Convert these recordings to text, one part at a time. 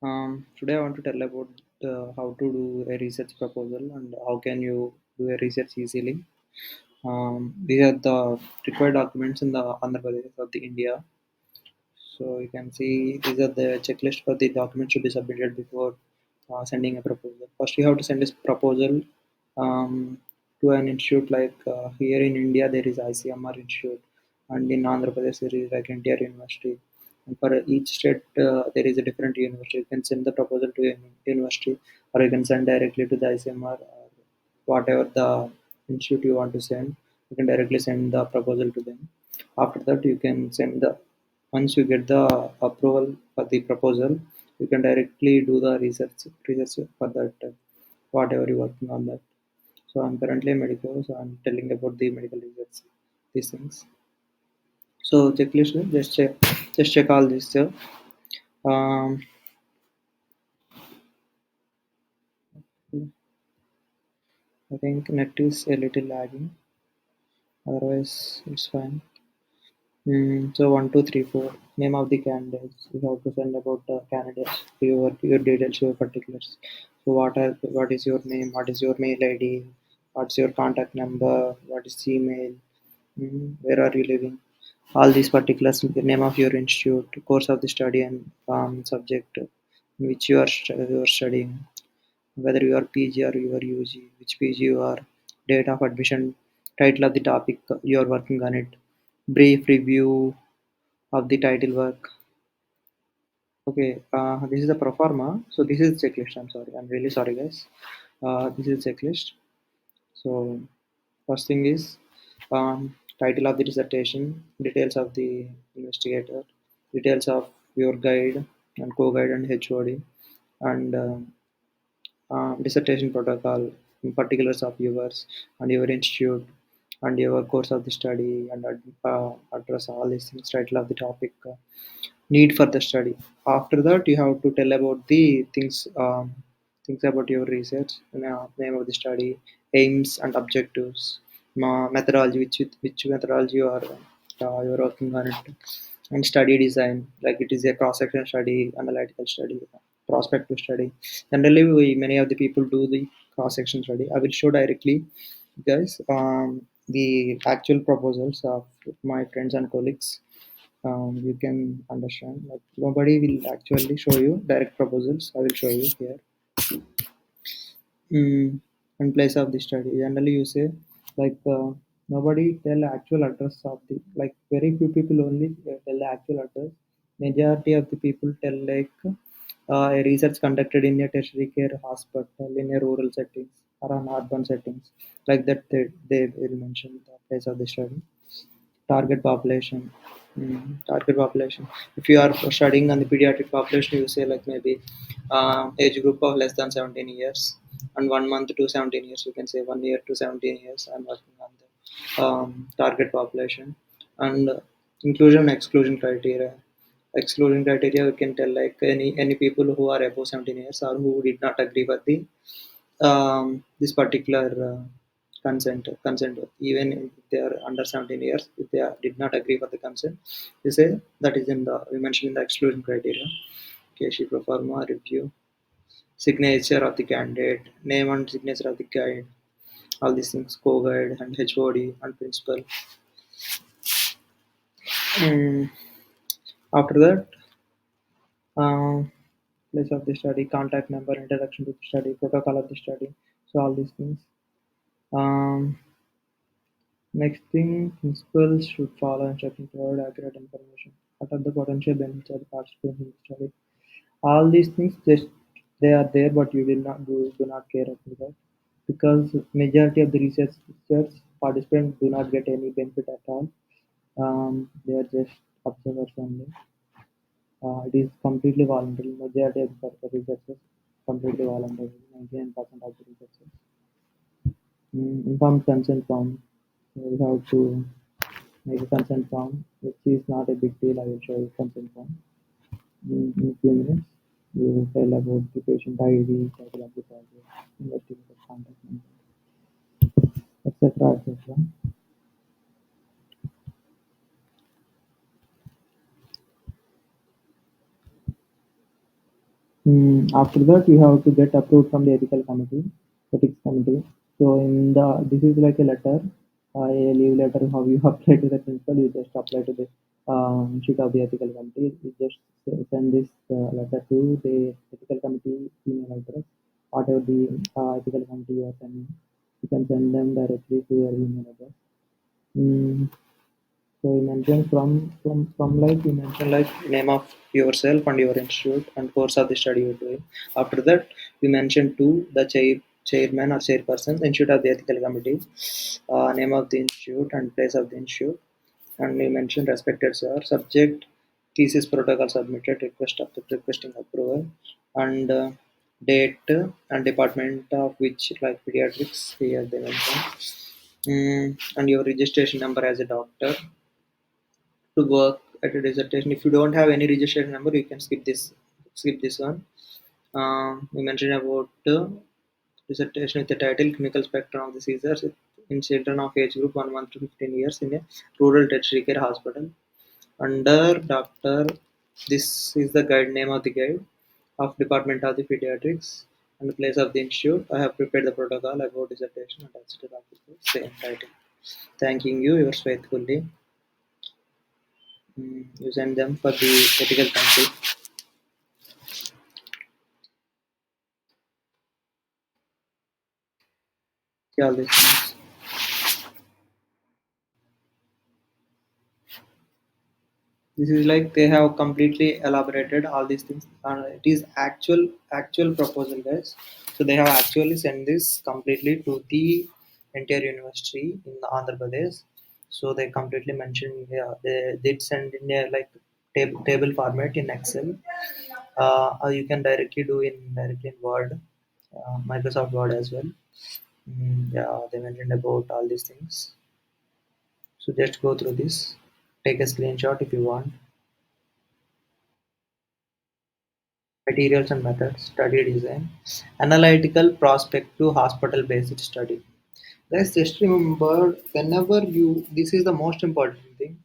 Today I want to tell about how to do a research proposal and how can you do a research easily. These are the required documents in the Andhra Pradesh of the India. So you can see these are the checklist for the documents to be submitted before sending a proposal. First, you have to send this proposal to an institute like here in India there is ICMR institute, and in Andhra Pradesh there is like NTR University. And for each state there is a different university. You can send the proposal to a university, or you can send directly to the ICMR or whatever the institute you want to send. You can directly send the proposal to them. After that, you can send the once you get the approval for the proposal, you can directly do the research for that whatever you're working on that. So I'm currently a medical, so I'm telling about the medical research, these things. So checklist, just check all this. Um, I think net is a little lagging. Otherwise, it's fine. So 1, 2, 3, 4. Name of the candidates. You have to send about the candidates. Your details, your particulars. So what is your name? What is your mail ID? What's your contact number? What is email? Where are you living? All these particulars. The name of your institute, course of the study, and subject in which you are studying. Whether you are PG or you are UG, which PG you are, date of admission, title of the topic you are working on it, brief review of the title work. Okay, this is a pro forma. So this is checklist. I'm sorry. I'm really sorry, guys. This is checklist. So first thing is title of the dissertation, details of the investigator, details of your guide and co-guide and HOD, and dissertation protocol, particulars of yours and your institute and your course of the study and address all these things, title of the topic, need for the study. After that, you have to tell about the things about your research, name of the study, aims and objectives, methodology, which methodology you are working on it, and study design, like it is a cross-section study, analytical study, prospective study. Generally, many of the people do the cross-section study. I will show directly, guys, the actual proposals of my friends and colleagues. You can understand, like nobody will actually show you direct proposals. I will show you here. In place of the study, generally you say like nobody tell actual address of the, like very few people only tell the actual address. Majority of the people tell like a research conducted in a tertiary care hospital in a rural settings or an urban settings, like that they will mention the place of the study. Target population. Target population. If you are studying on the pediatric population, you say like maybe age group of less than 17 years and 1 month to 17 years. You can say 1 year to 17 years. I'm working on the target population and inclusion and exclusion criteria. Exclusion criteria, you can tell like any people who are above 17 years or who did not agree with the this particular consent, even if they are under 17 years, if they did not agree with the consent, you say that is in the, we mentioned in the exclusion criteria. Okay, she perform a review, signature of the candidate, name and signature of the guide, all these things, co-guide and HOD and principal. Mm, After that, place of the study, contact number, introduction to the study, protocol of the study, so all these things. um, Next thing, principals should follow instructions to provide accurate information. What are the potential benefits of the participants in the study? All these things, just they are there, but you will not do not care about that, because majority of the researchers participants do not get any benefit at all. They are just observers only. It is completely voluntary. Majority of the researchers completely voluntary. 99% of the researchers. Informed consent form. So we have to make a consent form, which is not a big deal. I will show you consent form in a few minutes. We will tell about the patient ID, title of the project, investigator contact number, etc. etc. After that, you have to get approved from the ethics committee. So in the this is like a letter, a leave letter. How you apply to the principal, you just apply to the sheet of the ethical committee. You just send this letter to the ethical committee email address. Whatever the ethical committee you are sending, you can send them directly to your email address. Mm, so you mentioned from like you mentioned like name of yourself and your institute and course of the study you're doing. After that, you mentioned to the chairman or chairperson, institute of the ethical committee, name of the institute and place of the institute, and you mentioned respected sir, subject, thesis protocol submitted, requesting approval, and date and department of which like pediatrics here they mentioned, and your registration number as a doctor to work at a dissertation. If you don't have any registration number, you can skip this one. We mentioned about dissertation with the title Clinical Spectrum of the Seizures in children of age group 1 month to 15 years in a rural tertiary care hospital. Under doctor, this is the guide name of the guide of Department of the Pediatrics and the place of the institute. I have prepared the protocol about dissertation and attached to the same title. Thanking you, yours faithfully. You send them for the ethical country. See all these things. This is like they have completely elaborated all these things. It is actual proposal, guys. So they have actually sent this completely to the entire university in Andhra Pradesh. So they completely mentioned, yeah, they did send in a like table format in Excel. Or you can directly in Word, Microsoft Word as well. Yeah, they mentioned about all these things. So just go through this. Take a screenshot if you want. Materials and methods, study design, analytical prospective hospital-based study. Guys, just remember whenever this is the most important thing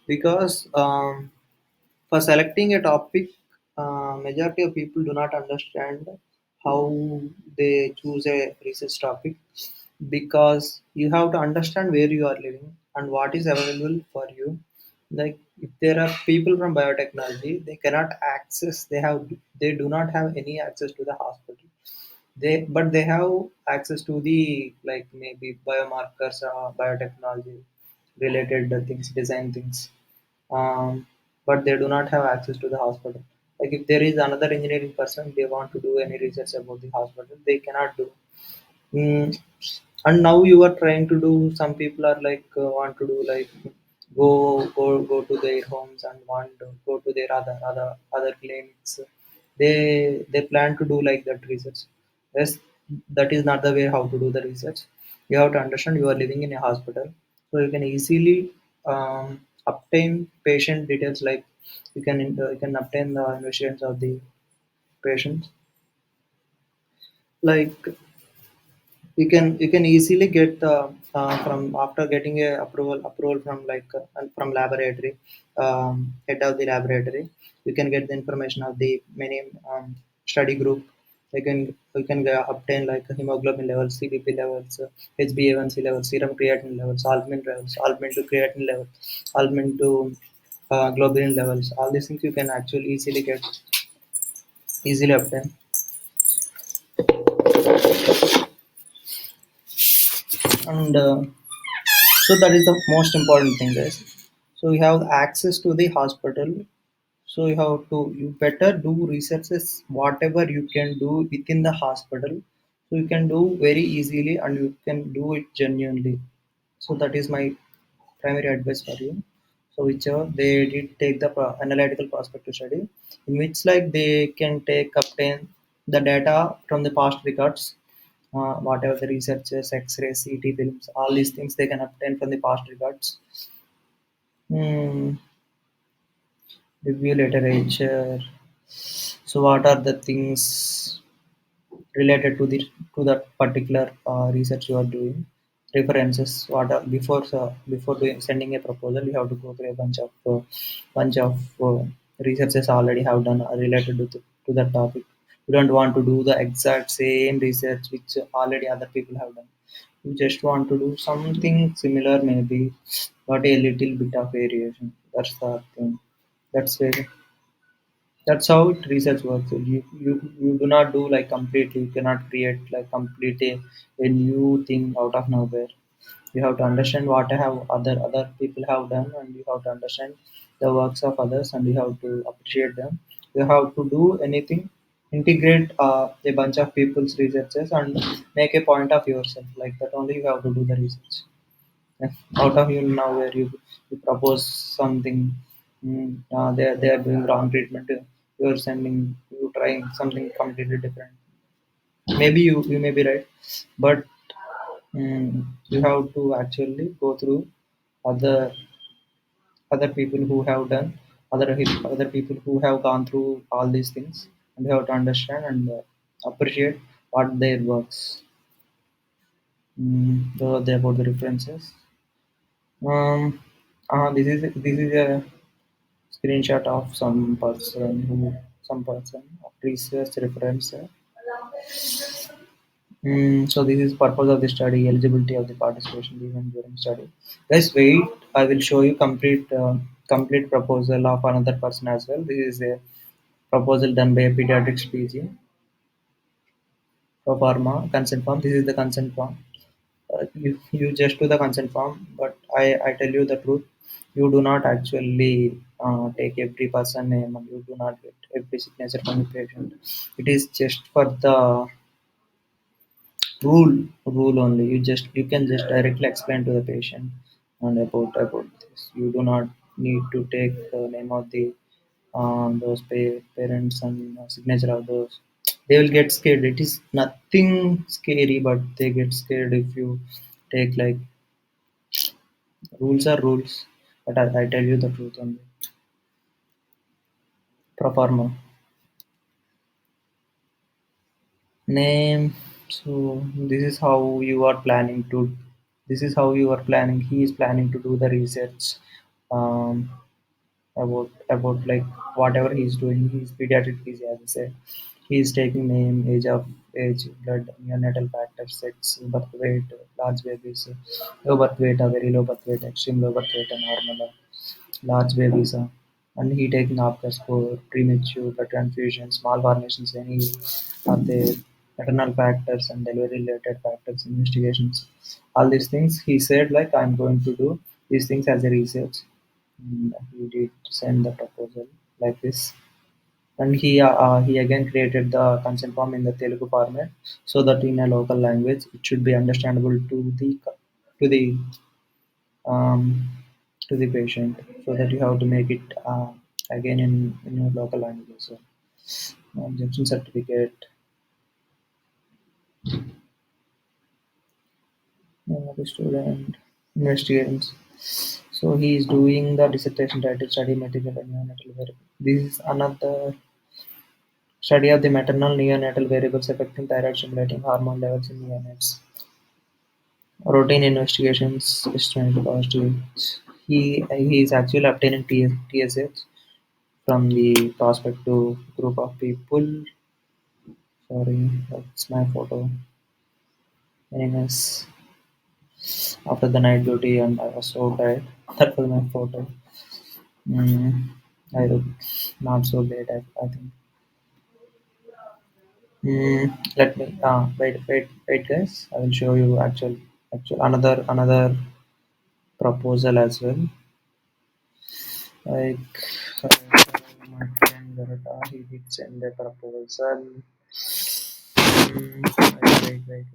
because for selecting a topic, majority of people do not understand how they choose a research topic because you have to understand where you are living and what is available for you. Like if there are people from biotechnology, they do not have any access to the hospital. They have access to the like maybe biomarkers, biotechnology related things, design things, but they do not have access to the hospital. Like if there is another engineering person, they want to do any research about the hospital, they cannot do. Mm, and now you are trying to do. Some people are like want to do like go to their homes and want to go to their other clinics. They plan to do like that research. Yes, that is not the way how to do the research. You have to understand you are living in a hospital, so you can easily obtain patient details. Like you can obtain the investigations of the patients. Like you can easily get from after getting a approval from like from laboratory, head of the laboratory. You can get the information of the many study group. You can obtain like hemoglobin levels, CBP levels, HbA1c levels, serum creatinine levels, albumin to creatinine level, albumin to globulin levels. All these things you can actually easily obtain. And so that is the most important thing, guys. So you have access to the hospital. So you better do researches whatever you can do within the hospital. So you can do very easily and you can do it genuinely. So that is my primary advice for you. So whichever they did take the analytical prospective study, in which like they can take obtain the data from the past records, whatever the researchers, X-rays, CT films, all these things they can obtain from the past records. Hmm, review literature. So what are the things related to that particular research you are doing? References. What are before doing sending a proposal, you have to go through a bunch of researches already have done related to that topic. You don't want to do the exact same research which already other people have done. You just want to do something similar, maybe, but a little bit of variation. That's the thing. That's where that's how research works. You do not do like completely. You cannot create like complete a new thing out of nowhere. You have to understand what have other people have done, and you have to understand the works of others, and you have to appreciate them. You have to do anything, integrate a bunch of people's researches and make a point of yourself. Like that only you have to do the research. Yeah. Out of you now where you propose something, they are doing wrong treatment. You're sending, you trying something completely different. Maybe you may be right, but you have to actually go through other other people who have done other people who have gone through all these things, and you have to understand and appreciate what their works. Those are about the references. This is a screenshot of some person of research reference. So this is purpose of the study, eligibility of the participation given during study. Guys, wait, I will show you complete proposal of another person as well. This is a proposal done by a pediatrics PG for pharma consent form. This is the consent form. You just do the consent form, but I tell you the truth. You do not actually take every person name, and you do not get every signature from the patient. It is just for the rule only. You can just directly explain to the patient and about this. You do not need to take the name of the those parents and signature of those. They will get scared. It is nothing scary, but they get scared if you take like rules are rules. But I tell you the truth only. Pro forma name. So this is how you are planning to. This is how you are planning. He is planning to do the research. Um, about like whatever he's doing. He's pediatric PG, as I said. He's taking name, age, blood, neonatal factors, sex, birth weight, large babies, low birth weight, a very low birth weight, extreme low birth weight, and normal, large babies. And he taking after score, premature, blood transfusions, malformations, any of the maternal factors and delivery related factors, investigations. All these things he said like I'm going to do these things as a research. He did send the proposal like this, and he again created the consent form in the Telugu format, so that in a local language it should be understandable to the um, to the patient, so that you have to make it again in your local language. So objection certificate, the student investigations. So he is doing the dissertation title study material and neonatal variable. This is another study of the maternal neonatal variables affecting thyroid stimulating hormone levels in neonates. Routine investigations estimated positive. He is actually obtaining TSH from the prospective group of people. Sorry, that's my photo. Anyways, after the night duty and I was so tired. That was my photo. Mm, I look not so bad, I think. Let me wait, guys. I will show you actual another proposal as well. Like my friend Garata, he did send a proposal. Wait.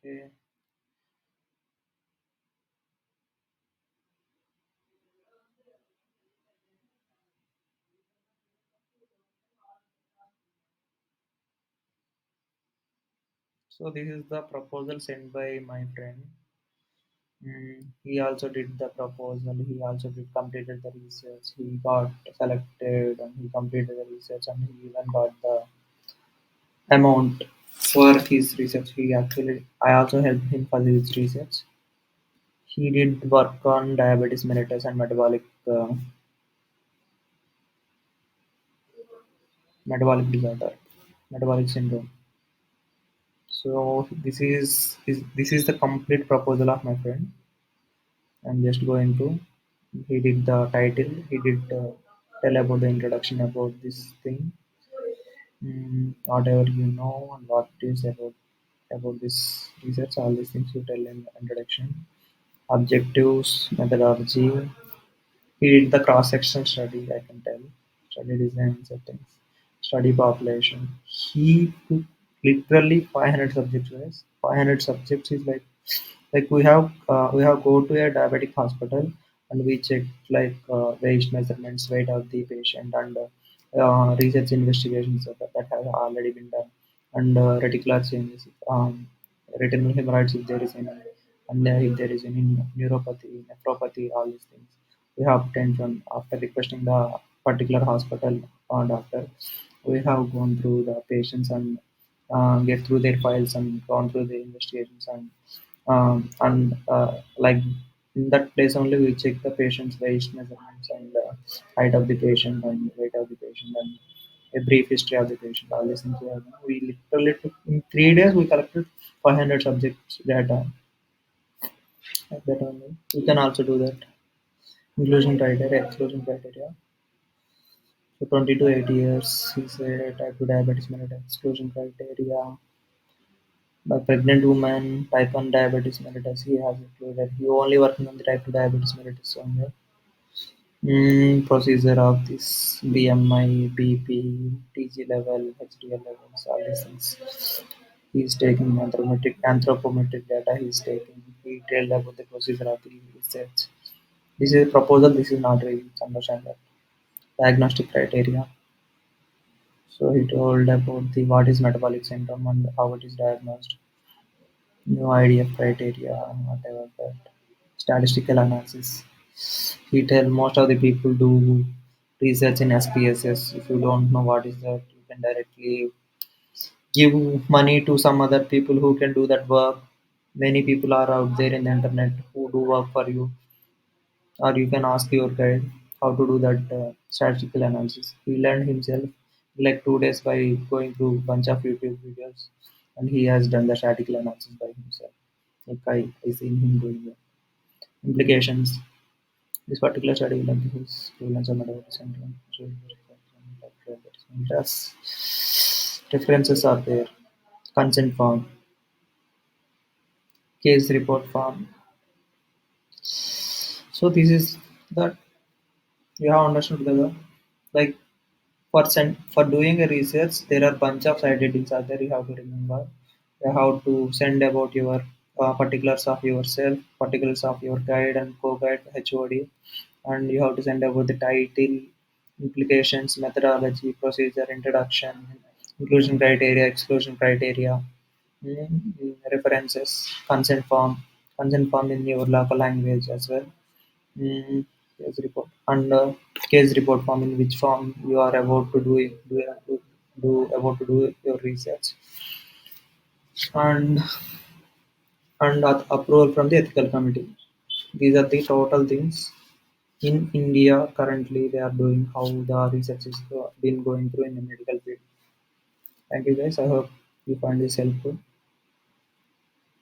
Okay. So this is the proposal sent by my friend. He also did the proposal. He also did completed the research. He got selected and he completed the research and he even got the amount. for his research. He actually, I also helped him for his research. He did work on diabetes mellitus and metabolic disorder, metabolic syndrome. So this is the complete proposal of my friend. I'm just going to. He did the title. He did tell about the introduction about this thing. Whatever you know and what is about this research, all these things you tell in the introduction. Objectives, methodology. He did the cross-sectional study, I can tell. Study design settings, study population. He took literally 500 subjects. Guys. 500 subjects is like we have go to a diabetic hospital and we check weight measurements, weight of the patient, and research investigations that have already been done, and reticular changes, retinal hemorrhoids if there is any, and if there is any neuropathy, nephropathy, all these things we have obtained from after requesting the particular hospital or doctor. We have gone through the patients and get through their files and gone through the investigations and like in that place only we check the patient's weight measurements and height of the patient and weight of the patient and a brief history of the patient. All these things we have done. We literally took in 3 days we collected 500 subjects data like that only. We can also do that. Inclusion criteria, exclusion criteria. So 20 to 80 years, he said type 2 diabetes mellitus exclusion criteria. By pregnant woman, type 1 diabetes mellitus, he has included. He only working on the type 2 diabetes mellitus only. Procedure of this BMI, BP, TG level, HDL levels, all these things. He's taking anthropometric data. He's taking. He told about the procedure of the research. This is a proposal. This is not really understand that diagnostic criteria. So he told about the what is metabolic syndrome and how it is diagnosed. New IDF criteria, whatever that. Statistical analysis. He tell most of the people do research in SPSS. If you don't know what is that, you can directly give money to some other people who can do that work. Many people are out there in the internet who do work for you, or you can ask your guide how to do that statistical analysis. He learned himself like 2 days by going through bunch of YouTube videos, and he has done the statistical analysis by himself. Like I seen him doing that. Implications. This particular study will his prevalence of metabolic syndrome. References are there. Consent form, case report form. So this is that you have understood together. Like for doing a research, there are bunch of side headings are there. You have to remember. You have to send about your particulars of yourself, particulars of your guide and co-guide HOD, and you have to send about the title, implications, methodology, procedure, introduction, inclusion criteria, exclusion criteria, references, consent form in your local language as well. Mm, case report and case report form in which form you are about to do about to do your research and approval from the ethical committee. These are the total things in India currently they are doing how the research is been going through in the medical field. Thank you guys. I hope you find this helpful.